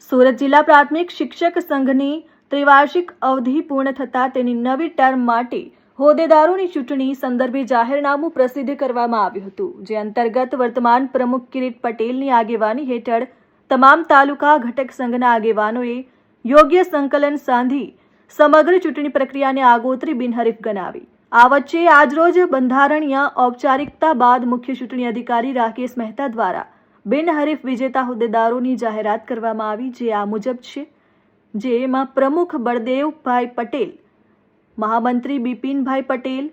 સુરત જિલ્લા પ્રાથમિક શિક્ષક સંઘની ત્રિવાર્ષિક અવધિ પૂર્ણ થતાં તેની નવી ટર્મ માટે હોદ્દેદારોની ચૂંટણી સંદર્ભે જાહેરનામું પ્રસિદ્ધ કરવામાં આવ્યું હતું, જે અંતર્ગત વર્તમાન પ્રમુખ કિરીટ પટેલની આગેવાની હેઠળ તમામ તાલુકા ઘટક સંઘના આગેવાનોએ યોગ્ય સંકલન સાધી સમગ્ર ચૂંટણી પ્રક્રિયાને આગોતરી બિનહરીફ ગણાવી. આ વચ્ચે આજરોજ બંધારણીય ઔપચારિકતા બાદ મુખ્ય ચૂંટણી અધિકારી રાકેશ મહેતા દ્વારા બિનહરીફ વિજેતા હોદ્દેદારોની જાહેરાત કરવામાં આવી, જે આ મુજબ છે. જેમાં પ્રમુખ બળદેવભાઈ પટેલ, મહામંત્રી બિપિનભાઈ પટેલ,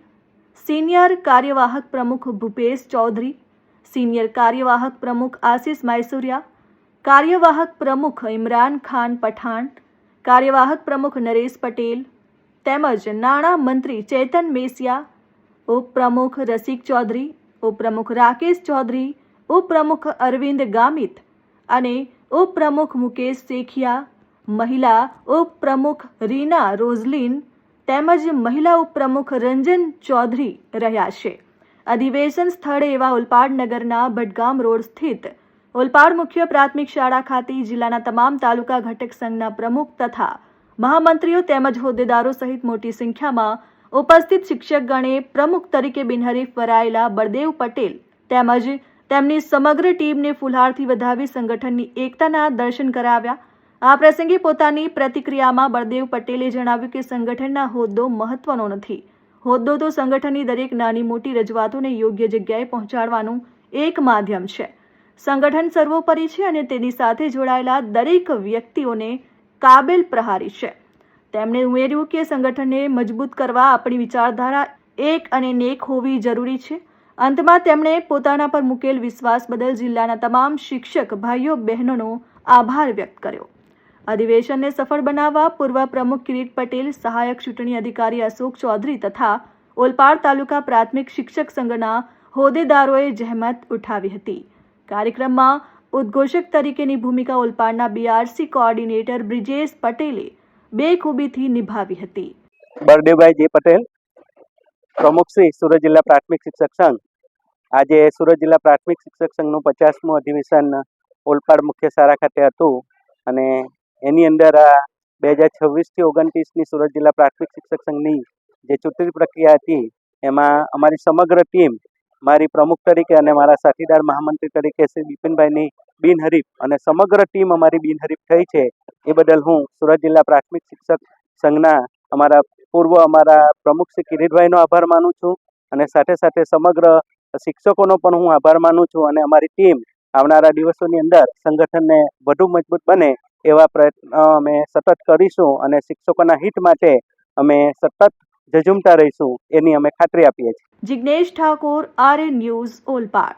સિનિયર કાર્યવાહક પ્રમુખ ભૂપેશ ચૌધરી, સિનિયર કાર્યવાહક પ્રમુખ આશિષ મૈસુરિયા, કાર્યવાહક પ્રમુખ ઇમરાન ખાન પઠાણ, કાર્યવાહક પ્રમુખ નરેશ પટેલ તેમજ નાણાં મંત્રી ચેતન મેસિયા, ઉપપ્રમુખ રસિક ચૌધરી, ઉપપ્રમુખ રાકેશ ચૌધરી, ઉપપ્રમુખ અરવિંદ ગામિત અને ઉપપ્રમુખ મુકેશ શેખિયા, મહિલા ઉપપ્રમુખ રીના રોઝલિન તેમજ મહિલા ઉપપ્રમુખ રંજન ચૌધરી રહ્યા છે. અધિવેશન સ્થળ એવા ઓલપાડ નગરના ભટગામ રોડ સ્થિત ઓલપાડ મુખ્ય પ્રાથમિક શાળા ખાતે જિલ્લાના તમામ તાલુકા ઘટક સંઘના પ્રમુખ તથા મહામંત્રીઓ તેમજ હોદ્દેદારો સહિત મોટી સંખ્યામાં ઉપસ્થિત શિક્ષકગણે પ્રમુખ તરીકે બિનહરીફ વરાયેલા બળદેવ પટેલ તેમજ તેમની સમગ્ર ટીમને ફુલહારથી વધાવી સંગઠનની એકતાના દર્શન કરાવ્યા. આ પ્રસંગે પોતાની પ્રતિક્રિયામાં બળદેવ પટેલે જણાવ્યું કે સંગઠનના હોદ્દો મહત્વનો નથી, હોદ્દો તો સંગઠનની દરેક નાની મોટી રજૂઆતોને યોગ્ય જગ્યાએ પહોંચાડવાનું એક માધ્યમ છે. સંગઠન સર્વોપરી છે અને તેની સાથે જોડાયેલા દરેક વ્યક્તિઓને કાબેલ પ્રહારી છે. તેમણે ઉમેર્યું કે સંગઠનને મજબૂત કરવા આપણી વિચારધારા એક અને નેક હોવી જરૂરી છે. અંતમાં તેમણે પોતાના પર મૂકેલ વિશ્વાસ બદલ જિલ્લાના તમામ શિક્ષક ભાઈઓ બહેનોનો આભાર વ્યક્ત કર્યો. અધિવેશનને સફળ બનાવવા પૂર્વ પ્રમુખ કિરીટ પટેલ, સહાયક ચૂંટણી અધિકારી અશોક ચૌધરી તથા ઓલપાડ તાલુકા પ્રાથમિક શિક્ષક સંઘના હોદ્દેદારોએ જહેમત ઉઠાવી હતી. કાર્યક્રમમાં ઉદ્ઘોષક તરીકેની ભૂમિકા ઓલપાડના બીઆરસી કોઓર્ડિનેટર બ્રિજેશ પટેલે બેખૂબીથી નિભાવી હતી. બળદેવભાઈ જે પટેલ, પ્રમુખ શ્રી સુરત જિલ્લા પ્રાથમિક શિક્ષક સંઘ. આજે સુરત જિલ્લા પ્રાથમિક શિક્ષક સંઘનું 50મું અધિવેશન ઓલપાડ મુખ્ય શાળા ખાતે હતું અને એની અંદર 2026થી 29ની સુરત જિલ્લા પ્રાથમિક શિક્ષક સંઘની જે ચૂંટણી પ્રક્રિયા હતી એમાં અમારી સમગ્ર ટીમ મારી પ્રમુખ તરીકે અને મારા સાથીદાર મહામંત્રી તરીકે શ્રી બિપિનભાઈની બિનહરીફ અને સમગ્ર ટીમ અમારી બિનહરીફ થઈ છે. એ બદલ હું સુરત જિલ્લા પ્રાથમિક શિક્ષક સંઘના અમારા પ્રમુખ શ્રી કિરીટભાઈનો આભાર માનું છું અને સાથે સાથે સમગ્ર શિક્ષકોનો પણ હું આભાર માનું છું અને અમારી ટીમ આવનારા દિવસોની અંદર સંગઠનને વધુ મજબૂત બને એવા પ્રયત્ન અમે સતત કરીશું અને શિક્ષકોના હિત માટે અમે સતત ઝઝૂમતા રહીશું એની અમે ખાતરી આપીએ છીએ. Jignesh Thakor, RN news, Olpad.